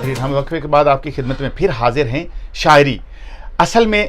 ناظرین، ہم وقفے کے بعد آپ کی خدمت میں پھر حاضر ہیں۔ شاعری اصل میں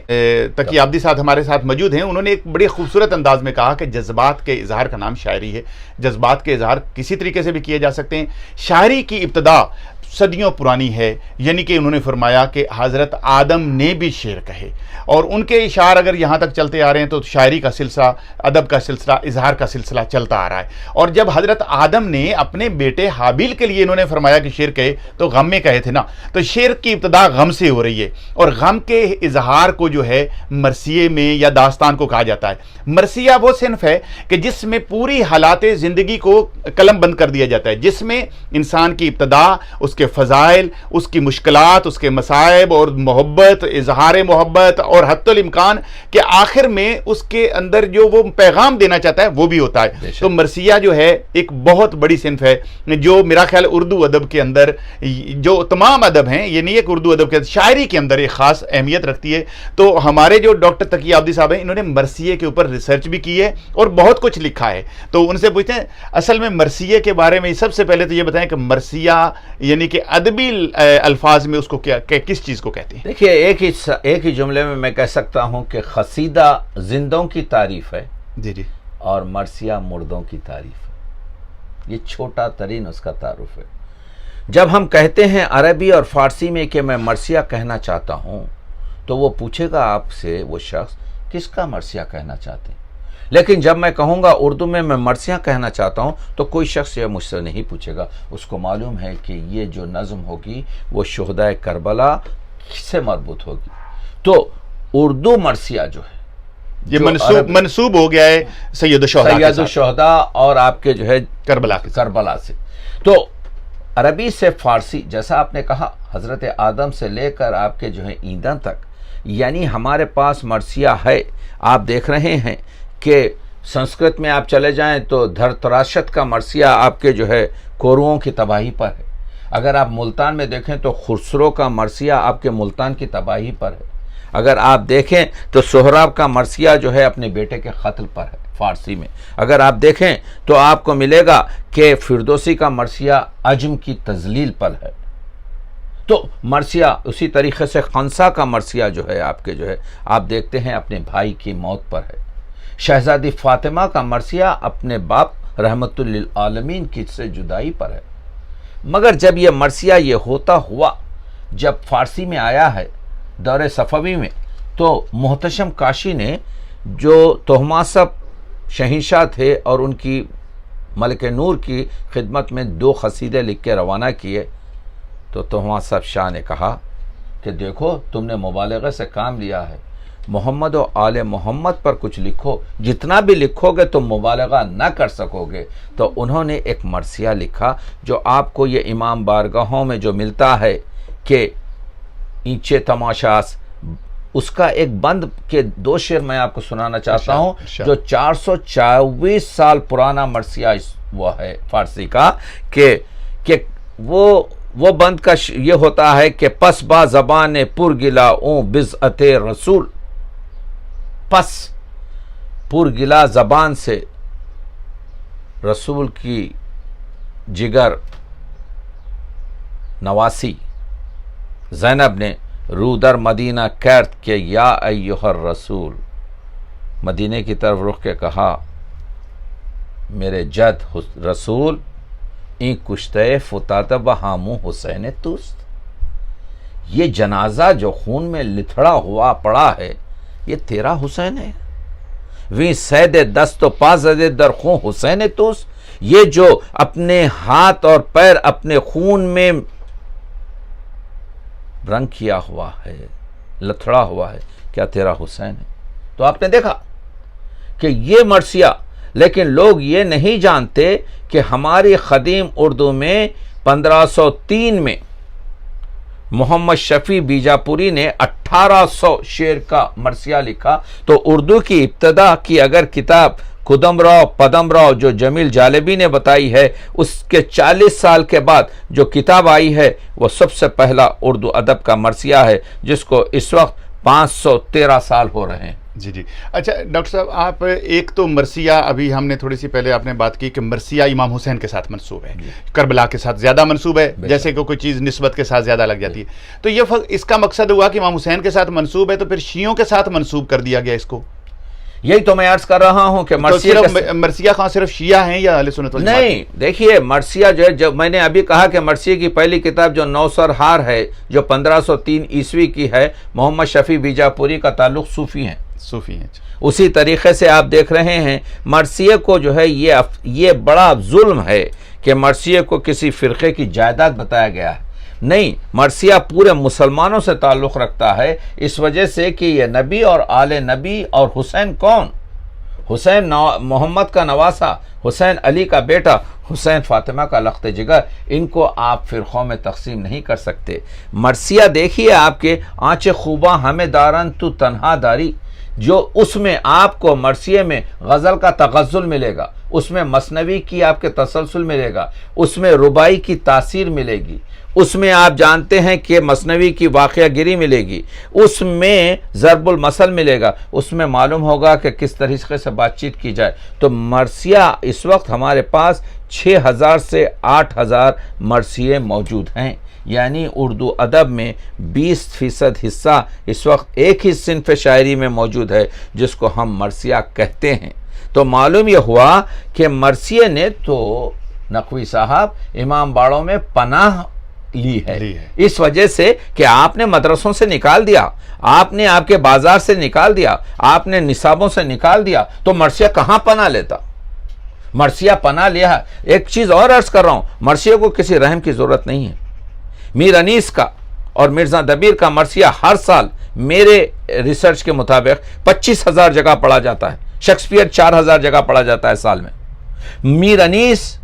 تقی عابدی صاحب ہمارے ساتھ موجود ہیں۔ انہوں نے ایک بڑے خوبصورت انداز میں کہا کہ جذبات کے اظہار کا نام شاعری ہے۔ جذبات کے اظہار کسی طریقے سے بھی کیے جا سکتے ہیں۔ شاعری کی ابتدا صدیوں پرانی ہے، یعنی کہ انہوں نے فرمایا کہ حضرت آدم نے بھی شعر کہے، اور ان کے اشعار اگر یہاں تک چلتے آ رہے ہیں تو شاعری کا سلسلہ، ادب کا سلسلہ، اظہار کا سلسلہ چلتا آ رہا ہے۔ اور جب حضرت آدم نے اپنے بیٹے حابیل کے لیے انہوں نے فرمایا کہ شعر کہے تو غم میں کہے تھے نا، تو شعر کی ابتدا غم سے ہو رہی ہے، اور غم کے اظہار کو جو ہے مرثیے میں یا داستان کو کہا جاتا ہے۔ مرثیہ وہ صنف ہے کہ جس میں پوری حالات زندگی کو قلم بند کر دیا جاتا ہے، جس میں انسان کی ابتدا، اس کے فضائل، اس کی مشکلات، اس کے مصائب اور محبت، اظہار محبت، اور حتی الامکان کہ آخر میں اس کے اندر جو وہ پیغام دینا چاہتا ہے وہ بھی ہوتا ہے۔ تو مرثیہ جو ہے ایک بہت بڑی صنف ہے جو میرا خیال اردو ادب کے اندر، جو تمام ادب ہیں، یہ نہیں ہے کہ اردو ادب کے شاعری کے اندر ایک خاص اہمیت رکھتی ہے۔ تو ہمارے جو ڈاکٹر تقی عابدی صاحب ہیں، انہوں نے مرثیے کے اوپر ریسرچ بھی کی ہے اور بہت کچھ لکھا ہے۔ تو ان سے پوچھتے ہیں اصل میں مرثیے کے بارے میں سب سے پہلے تو یہ بتائیں کہ مرثیہ یعنی کہ ادبی الفاظ میں اس کو کس چیز کو کہتے ہیں؟ دیکھیے، ایک ہی جملے میں کہہ سکتا ہوں کہ قصیدہ زندوں کی تعریف ہے، جی اور مرثیہ مردوں کی تعریف ہے۔ یہ چھوٹا ترین اس کا تعارف ہے۔ جب ہم کہتے ہیں عربی اور فارسی میں کہ میں مرثیہ کہنا چاہتا ہوں، تو وہ پوچھے گا آپ سے وہ شخص کس کا مرثیہ کہنا چاہتے ہیں۔ لیکن جب میں کہوں گا اردو میں مرثیہ کہنا چاہتا ہوں، تو کوئی شخص یہ مجھ سے نہیں پوچھے گا، اس کو معلوم ہے کہ یہ جو نظم ہوگی وہ شہدائے کربلا سے مربوط ہوگی۔ تو اردو مرثیہ جو ہے یہ منسوب ہو گیا ہے سید الشہداء اور آپ کے جو ہے کربلا سے۔ تو عربی سے فارسی، جیسا آپ نے کہا، حضرت آدم سے لے کر آپ کے جو ہے ایندھن تک، یعنی ہمارے پاس مرثیہ ہے۔ آپ دیکھ رہے ہیں کہ سنسکرت میں آپ چلے جائیں تو دھرتراشت کا مرثیہ آپ کے جو ہے کوروؤں کی تباہی پر ہے۔ اگر آپ ملتان میں دیکھیں تو خسرو کا مرثیہ آپ کے ملتان کی تباہی پر ہے۔ اگر آپ دیکھیں تو سہراب کا مرثیہ جو ہے اپنے بیٹے کے قتل پر ہے فارسی میں۔ اگر آپ دیکھیں تو آپ کو ملے گا کہ فردوسی کا مرثیہ عجم کی تذلیل پر ہے۔ تو مرثیہ اسی طریقے سے خنسا کا مرثیہ جو ہے آپ کے جو ہے آپ دیکھتے ہیں اپنے بھائی کی موت پر ہے۔ شہزادی فاطمہ کا مرثیہ اپنے باپ رحمت للعالمین کی سے جدائی پر ہے۔ مگر جب یہ مرثیہ یہ ہوتا ہوا جب فارسی میں آیا ہے دور صفوی میں، تو محتشم کاشی نے جو طہماسپ شہنشاہ تھے اور ان کی ملک نور کی خدمت میں 2 قصیدے لکھ کے روانہ کیے، تو طہماسپ شاہ نے کہا کہ دیکھو تم نے مبالغے سے کام لیا ہے، محمد و آل محمد پر کچھ لکھو، جتنا بھی لکھو گے تم مبالغہ نہ کر سکو گے۔ تو انہوں نے ایک مرثیہ لکھا جو آپ کو یہ امام بارگاہوں میں جو ملتا ہے کہ اینچے تماشاس، اس کا ایک بند کے 2 شعر میں آپ کو سنانا چاہتا ہوں، جو 424 سال پرانا مرثیہ وہ ہے فارسی کا، کہ وہ بند کا یہ ہوتا ہے کہ پس با زبان پرگلا اوں بضعت رسول، پس پرگلا زبان سے رسول کی جگر نواسی زینب نے رو در مدینہ کرد کہ یا ایہا الرسول، مدینہ کی طرف رخ کے کہا میرے جد رسول، این کشتے فتات بہامو حسین توست، یہ جنازہ جو خون میں لتھڑا ہوا پڑا ہے یہ تیرا حسین ہے۔ ویں سید دست و پا زدے در خون حسین توست، یہ جو اپنے ہاتھ اور پیر اپنے خون میں رنگ کیا ہوا ہے، لتھڑا ہوا ہے، کیا تیرا حسین ہے؟ تو آپ نے دیکھا کہ یہ مرثیہ، لیکن لوگ یہ نہیں جانتے کہ ہماری قدیم اردو میں 1503 میں محمد شفیع بیجاپوری نے 1800 شعر کا مرثیہ لکھا۔ تو اردو کی ابتدا کی اگر کتاب قدم راؤ پدم راؤ جو جمیل جالبی نے بتائی ہے، اس کے 40 سال کے بعد جو کتاب آئی ہے وہ سب سے پہلا اردو ادب کا مرثیہ ہے، جس کو اس وقت 513 سال ہو رہے ہیں۔ جی جی اچھا ڈاکٹر صاحب، آپ ایک تو مرثیہ، ابھی ہم نے تھوڑی سی پہلے آپ نے بات کی کہ مرثیہ امام حسین کے ساتھ منسوب ہے، کربلا کے ساتھ زیادہ منسوب ہے، جیسے کہ کوئی چیز نسبت کے ساتھ زیادہ لگ جاتی ہے، تو یہ اس کا مقصد ہوا کہ امام حسین کے ساتھ منسوب ہے تو پھر شیعوں کے ساتھ منسوب کر دیا گیا اس کو؟ یہی تو میں عرض کر رہا ہوں کہ مرثیہ خان صرف شیعہ ہیں یا اہل سنت والجماعت؟ نہیں، دیکھیے مرثیہ جو ہے، جب میں نے ابھی کہا کہ مرثیہ کی پہلی کتاب جو نوسرہار ہے جو 1503 عیسوی کی ہے، محمد شفیع بیجاپوری کا تعلق صوفی ہیں، اسی طریقے سے آپ دیکھ رہے ہیں مرثیہ کو جو ہے یہ بڑا ظلم ہے کہ مرثیہ کو کسی فرقے کی جائیداد بتایا گیا ہے، نہیں، مرثیہ پورے مسلمانوں سے تعلق رکھتا ہے، اس وجہ سے کہ یہ نبی اور آل نبی، اور حسین کون؟ حسین محمد کا نواسا، حسین علی کا بیٹا، حسین فاطمہ کا لخت جگر، ان کو آپ فرقوں میں تقسیم نہیں کر سکتے۔ مرثیہ دیکھیے آپ کے آنچ خوباں ہمیں دارن تو تنہا داری، جو اس میں آپ کو مرثیہ میں غزل کا تغزل ملے گا، اس میں مثنوی کی آپ کے تسلسل ملے گا، اس میں رباعی کی تاثیر ملے گی، اس میں آپ جانتے ہیں کہ مثنوی کی واقعہ گری ملے گی، اس میں ضرب المثل ملے گا، اس میں معلوم ہوگا کہ کس طریقے سے بات چیت کی جائے۔ تو مرثیہ اس وقت ہمارے پاس 6000 سے 8000 مرثیے موجود ہیں، یعنی اردو ادب میں 20% حصہ اس وقت ایک ہی صنف شاعری میں موجود ہے جس کو ہم مرثیہ کہتے ہیں۔ تو معلوم یہ ہوا کہ مرثیہ نے تو نقوی صاحب امام باڑوں میں پناہ لی ہے، اس وجہ سے کہ آپ نے مدرسوں سے نکال دیا، آپ نے آپ کے بازار سے نکال دیا، آپ نے نصابوں سے نکال دیا، تو مرثیہ کہاں پناہ لیتا؟ مرثیہ پناہ لیا۔ ایک چیز اور عرض کر رہا ہوں، مرثیہ کو کسی رحم کی ضرورت نہیں ہے۔ میر انیس کا اور مرزا دبیر کا مرثیہ ہر سال میرے ریسرچ کے مطابق 25,000 جگہ پڑھا جاتا ہے، شیکسپیئر 4,000 جگہ پڑھا جاتا ہے سال میں، میر انیس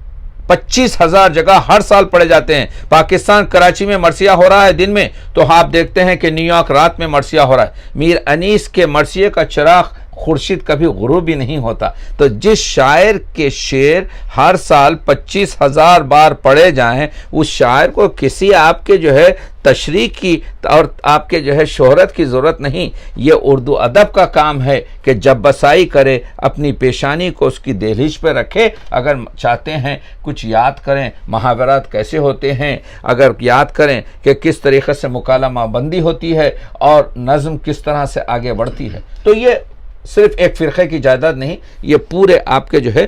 25,000 جگہ ہر سال پڑھے جاتے ہیں۔ پاکستان کراچی میں مرثیہ ہو رہا ہے دن میں، تو آپ دیکھتے ہیں کہ نیو یارک رات میں مرثیہ ہو رہا ہے۔ میر انیس کے مرثیے کا چراغ خورشید کبھی غروب ہی نہیں ہوتا۔ تو جس شاعر کے شعر ہر سال 25,000 بار پڑھے جائیں، اس شاعر کو کسی آپ کے جو ہے تشریح کی اور آپ کے جو ہے شہرت کی ضرورت نہیں۔ یہ اردو ادب کا کام ہے کہ جب بسائی کرے، اپنی پیشانی کو اس کی دہلیز پہ رکھے۔ اگر چاہتے ہیں کچھ یاد کریں محاورات کیسے ہوتے ہیں، اگر یاد کریں کہ کس طریقے سے مکالمہ بندی ہوتی ہے اور نظم کس طرح سے آگے بڑھتی ہے، تو یہ صرف ایک فرقے کی جائیداد نہیں، یہ پورے آپ کے جو ہے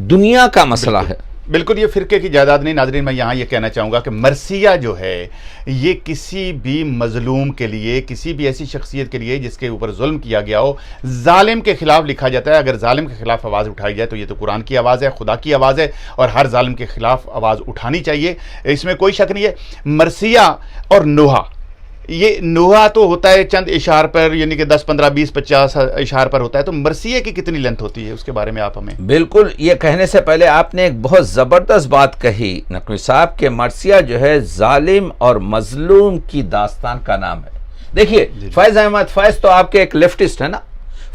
دنیا کا مسئلہ ہے۔ بالکل یہ فرقے کی جائیداد نہیں۔ ناظرین میں یہاں یہ کہنا چاہوں گا کہ مرثیہ جو ہے یہ کسی بھی مظلوم کے لیے، کسی بھی ایسی شخصیت کے لیے جس کے اوپر ظلم کیا گیا ہو، ظالم کے خلاف لکھا جاتا ہے۔ اگر ظالم کے خلاف آواز اٹھائی جائے تو یہ تو قرآن کی آواز ہے، خدا کی آواز ہے، اور ہر ظالم کے خلاف آواز اٹھانی چاہیے، اس میں کوئی شک نہیں ہے۔ مرثیہ اور نوحہ، یہ نوحہ تو ہوتا ہے چند اشعار پر، یعنی کہ 10 15 20 50 اشعار پر ہوتا ہے، تو مرثیہ کی کتنی لینتھ ہوتی ہے اس کے بارے میں آپ ہمیں؟ بالکل، یہ کہنے سے پہلے آپ نے ایک بہت زبردست بات کہی نقوی صاحب کہ مرثیہ جو ہے ظالم اور مظلوم کی داستان کا نام ہے۔ دیکھیے فیض احمد فیض تو آپ کے ایک لیفٹسٹ ہے نا،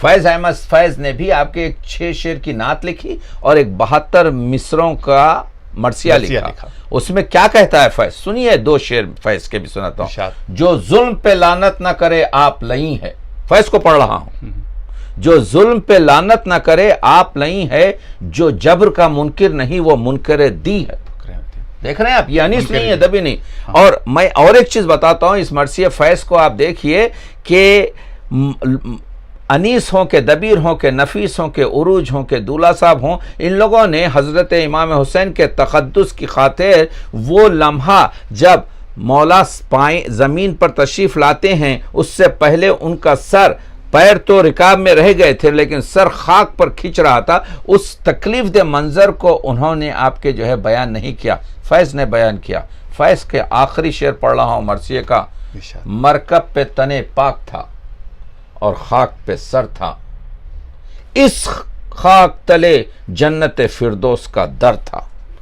فیض احمد فیض نے بھی آپ کے ایک 6 شعر کی نعت لکھی اور ایک 72 مصروں کا مرثیہ لکھا۔ اس میں کیا کہتا ہے فیض؟ سنیے 2 شعر فیض کے بھی سناتا ہوں۔ جو ظلم پہ لعنت نہ کرے آپ لئی ہے، فیض کو پڑھ رہا ہوں۔ جو ظلم پہ لعنت نہ کرے آپ لئی ہے، جو جبر کا منکر نہیں وہ منکر دی ہے۔ دیکھ رہے ہیں آپ، یہ انیس نہیں ہے، دبی نہیں۔ اور میں اور ایک چیز بتاتا ہوں، اس مرثیہ فیض کو آپ دیکھیے کہ انیس ہوں کہ دبیر ہوں کہ نفیس ہوں کہ عروج ہوں کہ دولہ صاحب ہوں، ان لوگوں نے حضرت امام حسین کے تقدس کی خاطر وہ لمحہ جب مولا زمین پر تشریف لاتے ہیں، اس سے پہلے ان کا سر، پیر تو رکاب میں رہ گئے تھے لیکن سر خاک پر کھنچ رہا تھا، اس تکلیف دہ منظر کو انہوں نے آپ کے جو ہے بیان نہیں کیا، فیض نے بیان کیا۔ فیض کے آخری شعر پڑھ رہا ہوں مرثیہ کا۔ مرکب پہ تنے پاک تھا اور خاک پہ سر تھا، اس خاک تلے جنت فردوس کا در تھا۔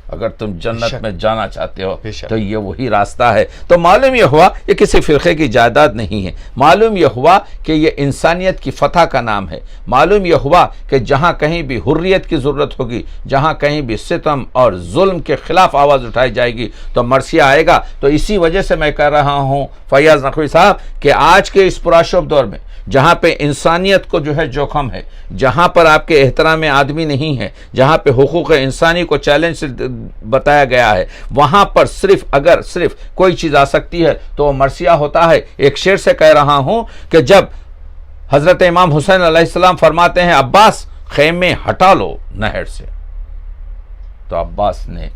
اگر تم جنت میں جانا چاہتے ہو تو یہ وہی راستہ ہے۔ تو معلوم یہ ہوا یہ کسی فرقے کی جائیداد نہیں ہے، معلوم یہ ہوا کہ یہ انسانیت کی فتح کا نام ہے، معلوم یہ ہوا کہ جہاں کہیں بھی حریت کی ضرورت ہوگی، جہاں کہیں بھی ستم اور ظلم کے خلاف آواز اٹھائی جائے گی تو مرثیہ آئے گا۔ تو اسی وجہ سے میں کہہ رہا ہوں فیاض نقوی صاحب کہ آج کے اس پراشوب دور میں جہاں پہ انسانیت کو جو ہے جوخم ہے، جہاں پر آپ کے احترام آدمی نہیں ہے، جہاں پہ حقوق انسانی کو چیلنج بتایا گیا ہے، وہاں پر اگر صرف کوئی چیز آ سکتی ہے تو وہ مرثیہ ہوتا ہے۔ ایک شعر سے کہہ رہا ہوں کہ جب حضرت امام حسین علیہ السلام فرماتے ہیں عباس خیمے ہٹا لو نہر سے، تو عباس نے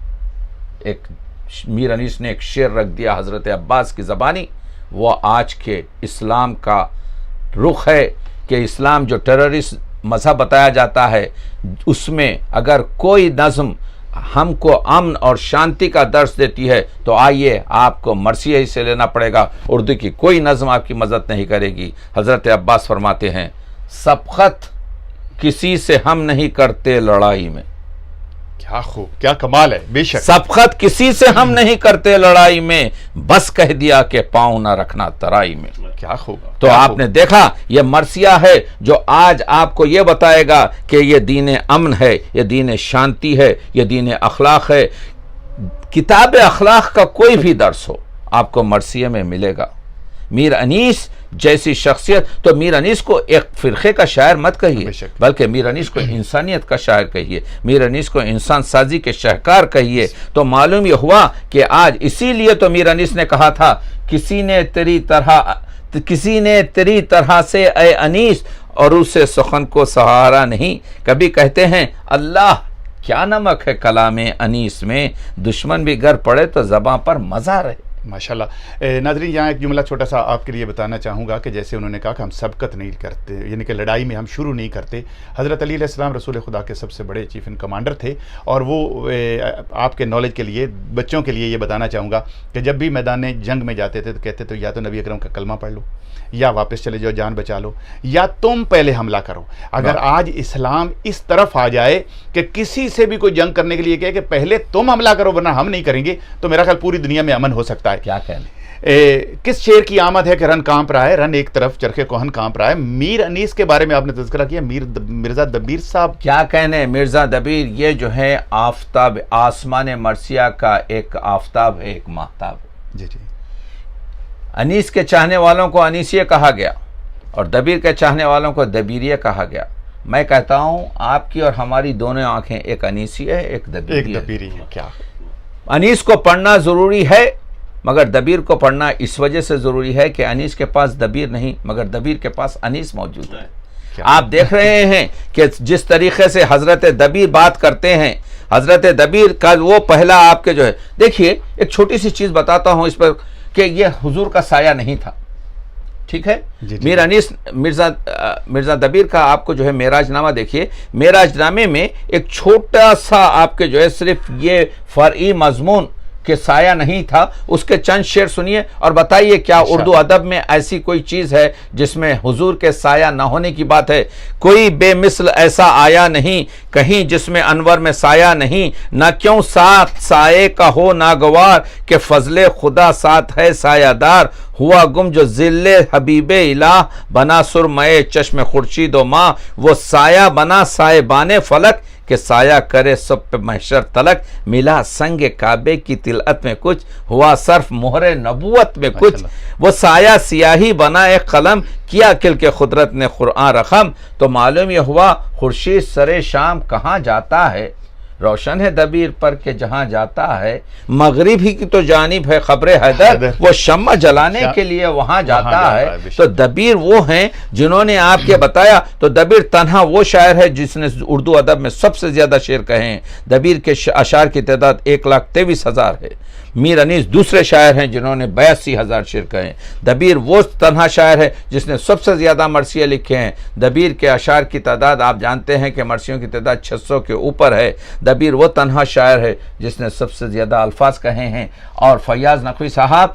میر انیس نے ایک شعر رکھ دیا حضرت عباس کی زبانی، وہ آج کے اسلام کا رخ ہے کہ اسلام جو ٹیررسٹ مذہب بتایا جاتا ہے، اس میں اگر کوئی نظم ہم کو امن اور شانتی کا درس دیتی ہے تو آئیے آپ کو مرثیہ ہی سے لینا پڑے گا، اردو کی کوئی نظم آپ کی مدد نہیں کرے گی۔ حضرت عباس فرماتے ہیں سبقت کسی سے ہم نہیں کرتے لڑائی میں، کیا خوب، کیا کمال ہے، بے شک سبقت کسی سے ہم نہیں کرتے لڑائی میں، بس کہہ دیا کہ پاؤں نہ رکھنا ترائی میں۔ کیا خوب۔ تو آپ نے دیکھا یہ مرثیہ ہے جو آج آپ کو یہ بتائے گا کہ یہ دین امن ہے، یہ دین شانتی ہے، یہ دین اخلاق ہے۔ کتاب اخلاق کا کوئی بھی درس ہو آپ کو مرثیہ میں ملے گا۔ میر انیس جیسی شخصیت، تو میر انیس کو ایک فرقے کا شاعر مت کہیے، بلکہ میر انیس کو انسانیت کا شاعر کہیے، میر انیس کو انسان سازی کے شاہکار کہیے۔ تو معلوم یہ ہوا کہ آج اسی لیے تو میر انیس نے کہا تھا کسی نے تیری طرح سے اے انیس اور اسے سخن کو سہارا نہیں۔ کبھی کہتے ہیں اللہ کیا نمک ہے کلام انیس میں، دشمن بھی گر پڑے تو زباں پر مزہ رہے۔ ماشاءاللہ۔ ناظرین یہاں ایک جملہ چھوٹا سا آپ کے لیے بتانا چاہوں گا کہ جیسے انہوں نے کہا کہ ہم سبقت نہیں کرتے، یعنی کہ لڑائی میں ہم شروع نہیں کرتے۔ حضرت علی علیہ السلام رسول خدا کے سب سے بڑے چیف ان کمانڈر تھے، اور وہ آپ کے نالج کے لیے، بچوں کے لیے یہ بتانا چاہوں گا کہ جب بھی میدان جنگ میں جاتے تھے تو کہتے تو یا تو نبی اکرم کا کلمہ پڑھ لو، یا واپس چلے جاؤ جان بچا لو، یا تم پہلے حملہ کرو۔ اگر آج اسلام اس طرف آ جائے کہ کسی سے بھی کوئی جنگ کرنے کے لیے کہے کہ پہلے تم حملہ کرو ورنہ ہم نہیں کریں گے، تو میرا خیال پوری دنیا میں امن ہو سکتا ہے۔ کیا کہنے کس شعر کی آمد ہے کہ رن کانپ رہا ہے، رن ایک طرف چرخے کوہن کانپ رہا ہے۔ میر انیس کے بارے میں آپ نے تذکرہ کیا، مرزا دبیر صاحب، کیا کہنے مرزا دبیر، یہ جو ہے آفتاب آسمان مرثیہ کا ایک آفتاب ہے، ایک ماہتاب ہے۔ جی جی۔ انیس کے چاہنے والوں کو انیسیہ کہا گیا اور دبیر کے چاہنے والوں کو دبیریہ کہا گیا۔ میں کہتا ہوں آپ کی اور ہماری دونوں آنکھیں ایک انیسیہ ہے، ایک دبیری ہے۔ کیا انیس کو پڑھنا ضروری ہے، مگر دبیر کو پڑھنا اس وجہ سے ضروری ہے کہ انیس کے پاس دبیر نہیں مگر دبیر کے پاس انیس موجود ہے۔ آپ دیکھ رہے ہیں کہ جس طریقے سے حضرت دبیر بات کرتے ہیں، حضرت دبیر کا وہ پہلا آپ کے جو ہے، دیکھیے ایک چھوٹی سی چیز بتاتا ہوں اس پر کہ یہ حضور کا سایہ نہیں تھا، ٹھیک ہے؟ میر انیس مرزا دبیر کا آپ کو جو ہے معراج نامہ دیکھیے، معراج نامے میں ایک چھوٹا سا آپ کے جو ہے صرف یہ فرعی مضمون کہ سایہ نہیں تھا، اس کے چند شعر سنیے اور بتائیے کیا اردو ادب میں ایسی کوئی چیز ہے جس میں حضور کے سایہ نہ ہونے کی بات ہے؟ کوئی بے مثل ایسا آیا نہیں کہیں جس میں انور میں سایہ نہیں، نہ کیوں ساتھ سائے کا ہو ناگوار کہ فضل خدا ساتھ ہے سایہ دار، ہوا گم جو ذل حبیب الہ بنا سرمئے چشم خورشید و ماہ، وہ سایہ بنا سائے بانے فلک کہ سایہ کرے سب پہ محشر تلک، ملا سنگ کعبے کی طلعت میں کچھ، ہوا صرف مہر نبوت میں کچھ، وہ سایہ سیاہی بنا ایک قلم کیا کل کے قدرت نے قرآن رقم۔ تو معلوم یہ ہوا خورشید سر شام کہاں جاتا ہے، روشن ہے دبیر پر کہ جہاں جاتا ہے، مغرب ہی کی تو جانب ہے قبر حیدر، وہ شمع جلانے کے لیے وہاں جاتا ہے۔ تو دبیر وہ ہیں جنہوں نے آپ کے بتایا، تو دبیر تنہا وہ شاعر ہے جس نے اردو ادب میں سب سے زیادہ شعر کہے ہیں۔ دبیر کے اشعار کی تعداد 1,23,000 ہے۔ میر انیس دوسرے شاعر ہیں جنہوں نے 82,000 شعر کہے ہیں۔ دبیر وہ تنہا شاعر ہے جس نے سب سے زیادہ مرثیہ لکھے ہیں۔ دبیر کے اشعار کی تعداد آپ جانتے ہیں کہ مرثیوں کی تعداد 600 کے اوپر ہے۔ دبیر وہ تنہا شاعر ہے جس نے سب سے زیادہ الفاظ کہے ہیں۔ اور فیاض نقوی صاحب،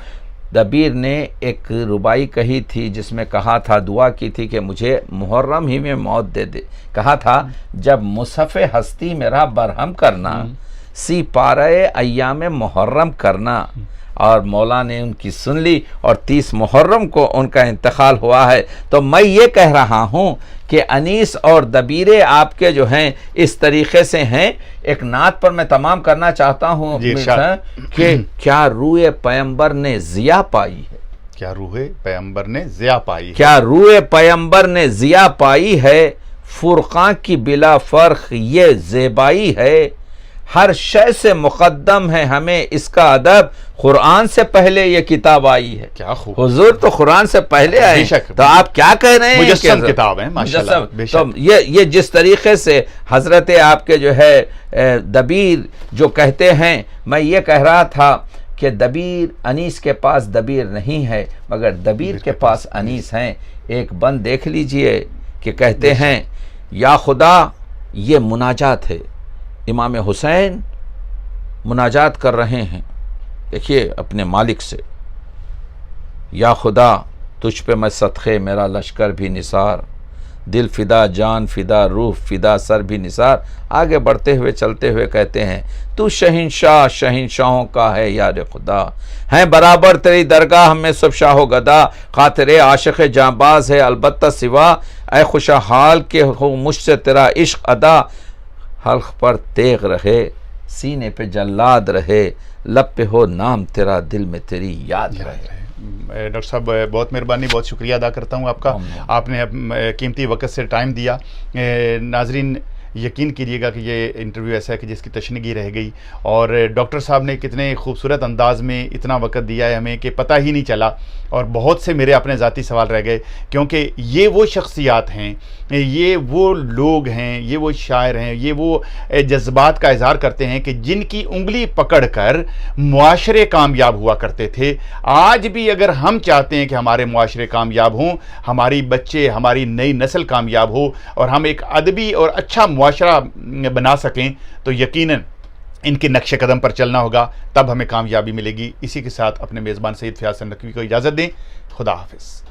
دبیر نے ایک ربائی کہی تھی جس میں کہا تھا، دعا کی تھی کہ مجھے محرم ہی میں موت دے دے۔ کہا تھا جب مصحف ہستی میرا برہم کرنا، سی پارے ایام محرم کرنا، اور مولا نے ان کی سن لی اور 30 محرم کو ان کا انتقال ہوا ہے۔ تو میں یہ کہہ رہا ہوں کہ انیس اور دبیرے آپ کے جو ہیں اس طریقے سے ہیں۔ ایک نعت پر میں تمام کرنا چاہتا ہوں کہ کیا روئے پیمبر نے ضیا پائی ہے، کیا روح پیغمبر نے ضیا پائی ہے، کیا روح پیغمبر نے ضیا پائی ہے، فرقان کی بلا فرق یہ زیبائی ہے، ہر شے سے مقدم ہے ہمیں اس کا ادب، قرآن سے پہلے یہ کتاب آئی ہے۔ کیا خوب، حضور تو قرآن سے پہلے آئے، بے شک، تو آپ کیا کہہ رہے ہیں؟ مجسم کتاب ہے ماشاءاللہ، بے تو شک۔ یہ جس طریقے سے حضرت آپ کے جو ہے دبیر جو کہتے ہیں، میں یہ کہہ رہا تھا کہ دبیر انیس کے پاس دبیر نہیں ہے مگر دبیر کے پاس انیس ہیں۔ ایک بند دیکھ لیجئے کہ کہتے ہیں یا خدا، یہ مناجات ہے، امام حسین مناجات کر رہے ہیں، دیکھیے اپنے مالک سے، یا خدا تجھ پہ میں صدقے میرا لشکر بھی نثار، دل فدا جان فدا روح فدا سر بھی نثار۔ آگے بڑھتے ہوئے چلتے ہوئے کہتے ہیں تو شہنشاہ شہنشاہوں کا ہے یار خدا، ہیں برابر تیری درگاہ میں سب شاہ و گدا، خاطر عاشق جاں باز ہے البتہ سوا، اے خوشا حال کے ہو مجھ سے تیرا عشق ادا، حلق پر تیغ رہے سینے پہ جلاد رہے، لب پہ ہو نام تیرا دل میں تیری یاد رہے۔ ڈاکٹر صاحب بہت مہربانی، بہت شکریہ ادا کرتا ہوں آپ کا، آپ نے قیمتی وقت سے ٹائم دیا۔ ناظرین یقین کیجیے گا کہ یہ انٹرویو ایسا ہے کہ جس کی تشنگی رہ گئی، اور ڈاکٹر صاحب نے کتنے خوبصورت انداز میں اتنا وقت دیا ہے ہمیں کہ پتہ ہی نہیں چلا، اور بہت سے میرے اپنے ذاتی سوال رہ گئے، کیونکہ یہ وہ شخصیات ہیں، یہ وہ لوگ ہیں، یہ وہ شاعر ہیں، یہ وہ جذبات کا اظہار کرتے ہیں کہ جن کی انگلی پکڑ کر معاشرے کامیاب ہوا کرتے تھے۔ آج بھی اگر ہم چاہتے ہیں کہ ہمارے معاشرے کامیاب ہوں، ہماری بچے، ہماری نئی نسل کامیاب ہو، اور ہم ایک ادبی اور اچھا معاشرہ بنا سکیں، تو یقیناً ان کے نقش قدم پر چلنا ہوگا، تب ہمیں کامیابی ملے گی۔ اسی کے ساتھ اپنے میزبان سید فیاض نقوی کو اجازت دیں، خدا حافظ۔